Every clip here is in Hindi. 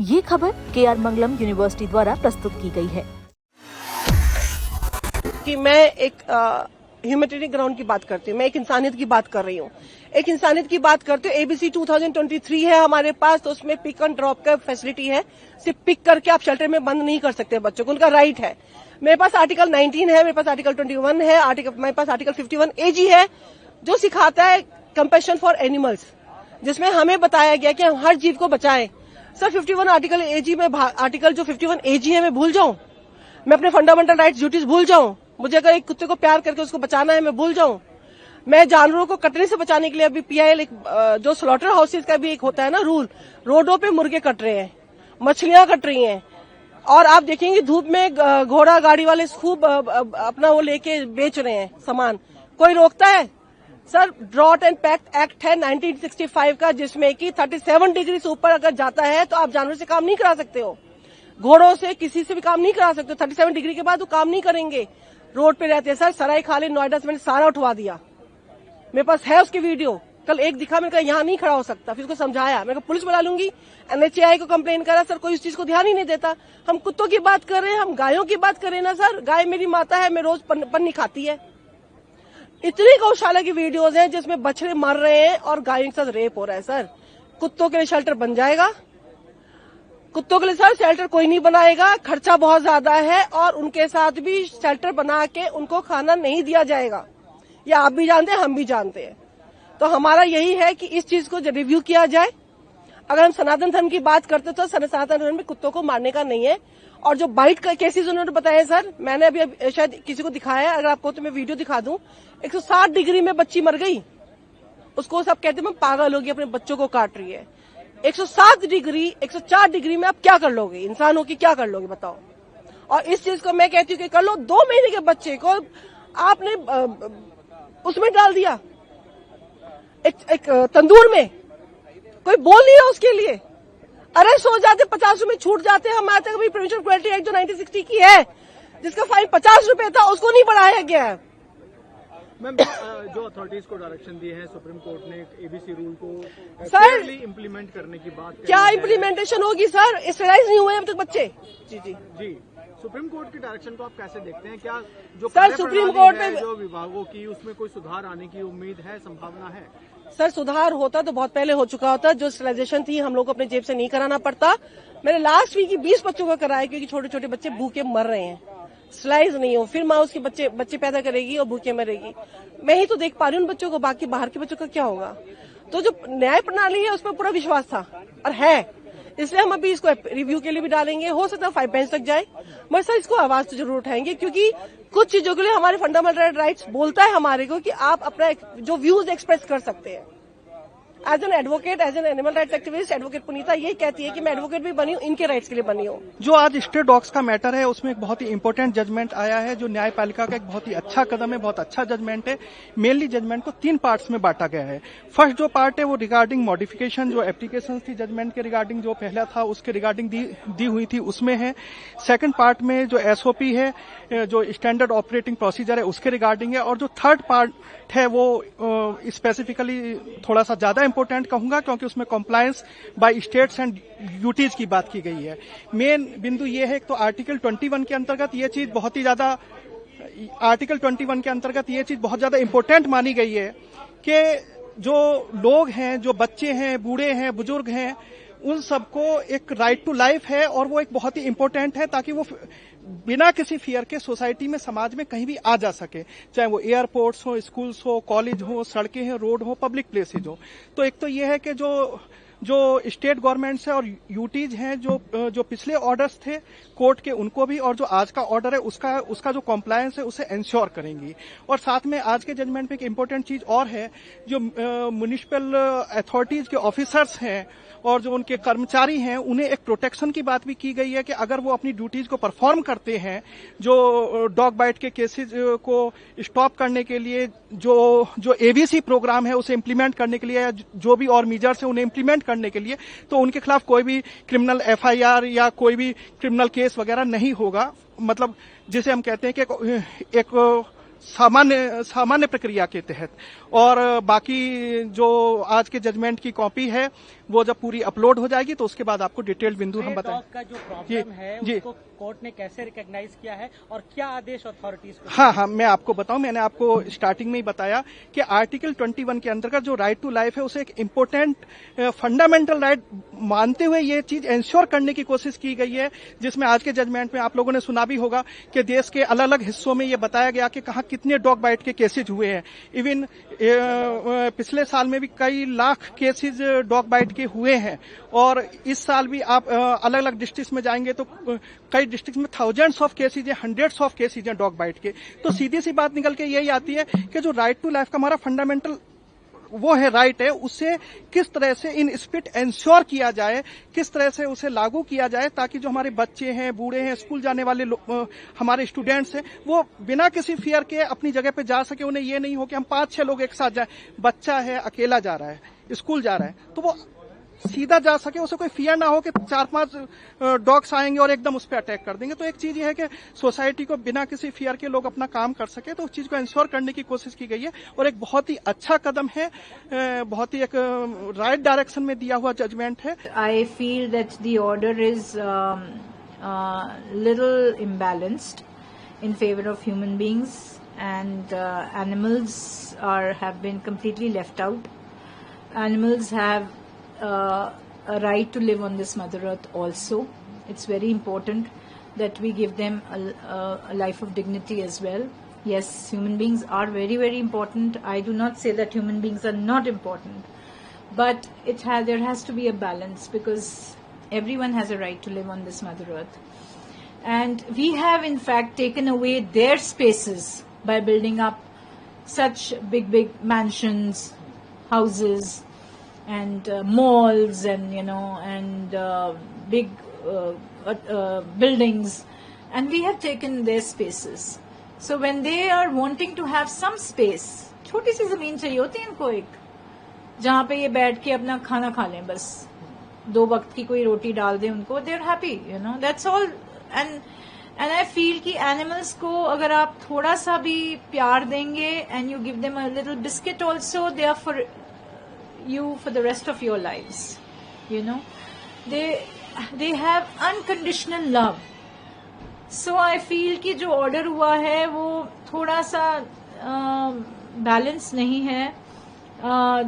ये खबर KR मंगलम यूनिवर्सिटी द्वारा प्रस्तुत की गई है। कि मैं एक ह्यूमैनिटेरियन ग्राउंड की बात करती हूँ, मैं एक इंसानियत की बात कर रही हूँ। एक इंसानियत की बात करते हो, ABC 2023 है हमारे पास, तो उसमें पिक एंड ड्रॉप का फैसिलिटी है। सिर्फ पिक करके आप शेल्टर में बंद नहीं कर सकते बच्चों को, उनका राइट है। मेरे पास आर्टिकल 19 है, मेरे पास आर्टिकल 21 है, मेरे पास आर्टिकल 51 AG है, जो सिखाता है कंपैशन फॉर एनिमल्स, जिसमें हमें बताया गया कि हम हर जीव को बचाएं। सर 51 आर्टिकल AG में आर्टिकल जो 51 AG है मैं भूल जाऊं? मैं अपने फंडामेंटल राइट्स ड्यूटीज भूल जाऊं? मुझे अगर एक कुत्ते को प्यार करके उसको बचाना है मैं भूल जाऊं? मैं जानवरों को कटने से बचाने के लिए अभी PIL जो स्लॉटर हाउसेज का भी एक होता है ना रूल, रोडों पे मुर्गे कट रहे हैं, मछलियां कट रही हैं, और आप देखेंगे धूप में घोड़ा गाड़ी वाले खूब अपना वो लेके बेच रहे हैं सामान, कोई रोकता है? Sir drought and pact act है 1965 का, जिसमें कि 37 डिग्री से ऊपर अगर जाता है तो आप जानवर से काम नहीं करा सकते हो, घोड़ों से किसी से भी काम नहीं करा सकते हो। 37 डिग्री के बाद वो काम नहीं करेंगे, रोड पे रहते हैं। सर सराय खाली नोएडा से मैंने सारा उठवा दिया, मेरे पास है उसकी वीडियो। कल एक दिखा, मैंने कहा यहाँ नहीं खड़ा हो सकता, फिर उसको समझाया, मैंने कहा पुलिस बुला लूंगी, NHAI को कंप्लेन करा। सर कोई इस चीज को ध्यान ही नहीं देता। हम कुत्तों की बात कर रहे हैं, हम गायों की बात कर रहे हैं ना सर। गाय मेरी माता है, मैं रोज पन्नी खाती है। इतनी गौशाला की वीडियोज हैं जिसमें बछड़े मर रहे हैं और गायों के साथ रेप हो रहा है। सर कुत्तों के लिए शेल्टर बन जाएगा? कुत्तों के लिए सर शेल्टर कोई नहीं बनाएगा, खर्चा बहुत ज्यादा है, और उनके साथ भी शेल्टर बना के उनको खाना नहीं दिया जाएगा। ये आप भी जानते हैं, हम भी जानते हैं। तो हमारा यही है कि इस चीज को रिव्यू किया जाए। अगर हम सनातन धर्म की बात करते तो सनातन धर्म में कुत्तों को मारने का नहीं है। और जो बाइट का केसेस उन्होंने बताया सर, मैंने अभी शायद किसी को दिखाया है, अगर आपको तो मैं वीडियो दिखा दूं। 160 डिग्री में बच्ची मर गई, उसको सब कहते हैं पागल होगी, अपने बच्चों को काट रही है। 107 डिग्री 104 डिग्री में आप क्या कर लोगे? इंसान हो कि क्या कर लोगे बताओ? और इस चीज को मैं कहती हूँ कि कर लो। 2 महीने के बच्चे को आपने उसमें डाल दिया, एक तंदूर में, कोई बोल नहीं रहा उसके लिए, अरेस्ट हो जाते, 50 रुपए छूट जाते। हमारे तक अभी प्रिवेंशन क्वालिटी एक्ट जो 1960 की है, जिसका फाइन 50 रुपए था, उसको नहीं बढ़ाया गया है। मैम जो अथॉरिटीज को डायरेक्शन दिए हैं सुप्रीम कोर्ट ने ABC रूल को सर इम्प्लीमेंट करने की बात, क्या इम्प्लीमेंटेशन होगी सर? स्टेलाइज नहीं हुए अब तक बच्चे। जी सुप्रीम कोर्ट की डायरेक्शन को आप कैसे देखते हैं? क्या जो सर सुप्रीम कोर्ट में जो विभागों की, उसमें कोई सुधार आने की उम्मीद है, संभावना है? सर सुधार होता तो बहुत पहले हो चुका होता। जो स्टेलाइजेशन थी हम लोग को अपने जेब से नहीं कराना पड़ता। मैंने लास्ट वीक ही 20 बच्चों को कराया, क्योंकि छोटे छोटे बच्चे भूखे मर रहे हैं। स्टेलाइज नहीं हो, फिर माँ उसके बच्चे पैदा करेगी और भूखे मरेगी। मैं ही तो देख पा रही हूँ बच्चों को, बाकी बाहर के बच्चों का क्या होगा? तो जो न्याय प्रणाली है उस पर पूरा विश्वास था और है, इसलिए हम अभी इसको रिव्यू के लिए भी डालेंगे। हो सकता है 5 बेंच तक जाए, मगर सर इसको आवाज तो जरूर उठाएंगे, क्योंकि कुछ चीजों के लिए हमारे फंडामेंटल राइट्स बोलता है हमारे को कि आप अपना जो व्यूज एक्सप्रेस कर सकते हैं। As an advocate, as an animal rights activist, advocate Punita यही कहती है कि मैं एडवोकेट भी बनी हूँ, इनके राइट्स के लिए बनी हूँ। जो आज स्ट्रे डॉग्स का मैटर है, उसमें एक बहुत ही इंपॉर्टेंट जजमेंट आया है, जो न्यायपालिका का एक बहुत ही अच्छा कदम है, बहुत अच्छा जजमेंट है। मेनली जजमेंट को 3 पार्ट्स में बांटा गया है। फर्स्ट जो पार्ट है वो रिगार्डिंग मॉडिफिकेशन, जो एप्लीकेशन थी जजमेंट के रिगार्डिंग, जो पहला था उसके रिगार्डिंग दी हुई थी, उसमें है। सेकंड पार्ट में जो SOP है, जो स्टैंडर्ड ऑपरेटिंग प्रोसीजर है, उसके रिगार्डिंग है। और जो थर्ड पार्ट है वो स्पेसिफिकली थोड़ा सा ज्यादा इंपॉर्टेंट कहूंगा, क्योंकि उसमें compliance by states and duties की बात की गई है। मेन बिंदु ये है तो आर्टिकल 21 के अंतर्गत ये चीज बहुत ही ज्यादा, आर्टिकल 21 के अंतर्गत ये चीज बहुत ज्यादा इंपॉर्टेंट मानी गई है कि जो लोग हैं, जो बच्चे हैं, बूढ़े हैं, बुजुर्ग हैं, उन सबको एक राइट टू लाइफ है, और वो एक बहुत ही इंपॉर्टेंट है, ताकि वो बिना किसी फियर के सोसाइटी में, समाज में कहीं भी आ जा सके, चाहे वो एयरपोर्ट्स हो, स्कूल्स हो, कॉलेज हो, सड़कें हैं, रोड हो, पब्लिक प्लेसेज हो। तो एक तो ये है कि जो स्टेट गवर्नमेंट्स है और यूटीज हैं, जो पिछले ऑर्डर्स थे कोर्ट के, उनको भी, और जो आज का ऑर्डर है उसका जो कॉम्प्लायंस है उसे इंश्योर करेंगी। और साथ में आज के जजमेंट में एक इम्पोर्टेंट चीज और है, जो म्युनिसिपल अथॉरिटीज के ऑफिसर्स हैं और जो उनके कर्मचारी हैं, उन्हें एक प्रोटेक्शन की बात भी की गई है कि अगर वो अपनी ड्यूटीज को परफॉर्म करते हैं, जो डॉग बाइट के केसेस को स्टॉप करने के लिए, जो ABC प्रोग्राम है उसे इम्प्लीमेंट करने के लिए, जो भी और मेजर्स है उन्हें इम्प्लीमेंट करने के लिए, तो उनके खिलाफ कोई भी क्रिमिनल FIR या कोई भी क्रिमिनल केस वगैरह नहीं होगा। मतलब जिसे हम कहते हैं कि एक सामान्य प्रक्रिया के तहत। और बाकी जो आज के जजमेंट की कॉपी है वो जब पूरी अपलोड हो जाएगी तो उसके बाद आपको डिटेल्ड बिंदु हम बताएंगे। डॉग का जो प्रॉब्लम है उसको कोर्ट ने कैसे रिकॉग्नाइज किया है और क्या आदेश अथॉरिटीज को? हाँ, मैं आपको बताऊं, मैंने आपको स्टार्टिंग में ही बताया कि आर्टिकल 21 के अंतर्गत जो राइट टू लाइफ है उसे एक इम्पोर्टेंट फंडामेंटल राइट मानते हुए ये चीज इंश्योर करने की कोशिश की गई है, जिसमें आज के जजमेंट में आप लोगों ने सुना भी होगा कि देश के अलग अलग हिस्सों में ये बताया गया कि कहाँ कितने डॉग बाइट के केसेज हुए हैं। इवन पिछले साल में भी कई लाख केसेज डॉग बाइट के हुए हैं और इस साल भी आप अलग अलग डिस्ट्रिक्ट में जाएंगे तो कई डिस्ट्रिक्ट में थाउजेंड्स ऑफ केसेज हैं, हंड्रेड्स ऑफ केसेज हैं डॉग बाइट के। तो सीधी सी बात निकल के यही आती है कि जो राइट टू लाइफ का हमारा फंडामेंटल वो है राइट है, उससे किस तरह से इन स्पिट इंश्योर किया जाए, किस तरह से उसे लागू किया जाए ताकि जो हमारे बच्चे हैं, बूढ़े हैं, स्कूल जाने वाले हमारे स्टूडेंट्स हैं, वो बिना किसी फियर के अपनी जगह पे जा सके। उन्हें ये नहीं हो कि हम 5-6 लोग एक साथ जाएं, बच्चा है अकेला जा रहा है, स्कूल जा रहा है, तो वो सीधा जा सके, उसे कोई फियर ना हो कि 4-5 डॉग्स आएंगे और एकदम उस पर अटैक कर देंगे। तो एक चीज ये है कि सोसाइटी को बिना किसी फियर के लोग अपना काम कर सके, तो उस चीज को इंश्योर करने की कोशिश की गई है और एक बहुत ही अच्छा कदम है, बहुत ही एक राइट डायरेक्शन में दिया हुआ जजमेंट है। I feel that the order is little imbalanced in favor of human beings, and animals have been completely left out. Animals have a right to live on this Mother Earth also. It's very important that we give them a life of dignity as well. Yes, human beings are very, very important. I do not say that human beings are not important, but there has to be a balance because everyone has a right to live on this Mother Earth. And we have in fact taken away their spaces by building up such big, big mansions, houses, and malls, and big buildings, and we have taken their spaces. So when they are wanting to have some space, छोटी सी जमीन चाहिए होती है इनको एक, जहाँ पे ये बैठ के अपना खाना खा लें, बस 2 वक्त की कोई रोटी डाल दें उनको, they are happy, that's all. And I feel कि animals को अगर आप थोड़ा सा भी प्यार देंगे and you give them a little biscuit also, they are for you for the rest of your lives. They have unconditional love. So I feel कि जो order हुआ है वो थोड़ा सा balance नहीं है.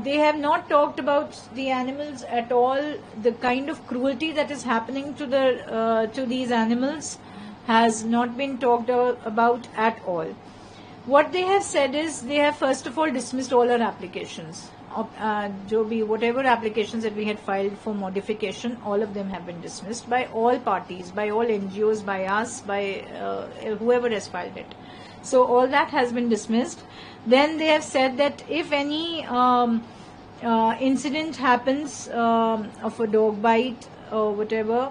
They have not talked about the animals at all. The kind of cruelty that is happening to these animals has not been talked about at all. What they have said is they have first of all dismissed all our applications. Whatever applications that we had filed for modification, all of them have been dismissed by all parties, by all NGOs, by us, by whoever has filed it. So all that has been dismissed. Then they have said that if any incident happens of a dog bite or whatever,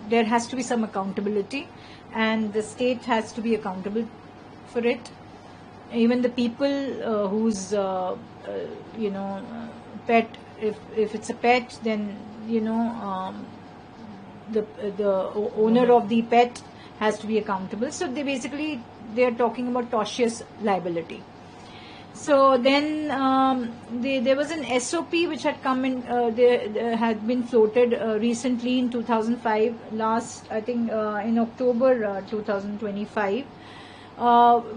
there has to be some accountability, and the state has to be accountable for it. Even the people whose pet, if it's a pet, then the owner of the pet has to be accountable. So they are talking about tortious liability. So then there was an SOP which had come in, there had been floated recently in 2005, in October 2025,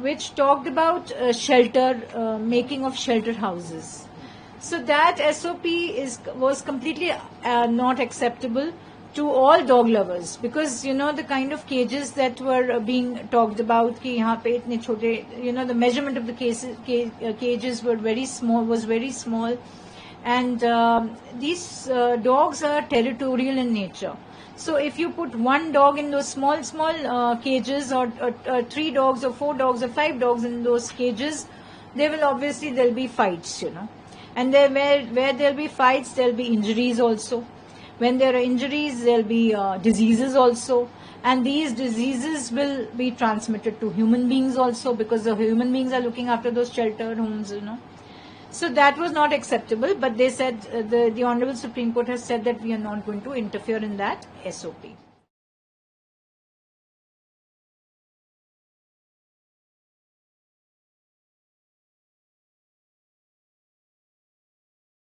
which talked about making of shelter houses. So that SOP was completely not acceptable to all dog lovers, because the kind of cages that were being talked about, ki yahan pe itne chote, the measurement of the cages was very small, and these dogs are territorial in nature. So if you put one dog in those small cages, or 3 dogs or 4 dogs or 5 dogs in those cages, there'll be fights, and where there'll be fights, there'll be injuries also. When there are injuries, there'll be diseases also, and these diseases will be transmitted to human beings also, because the human beings are looking after those shelter homes, So that was not acceptable, but they said, the Honorable Supreme Court has said that we are not going to interfere in that SOP.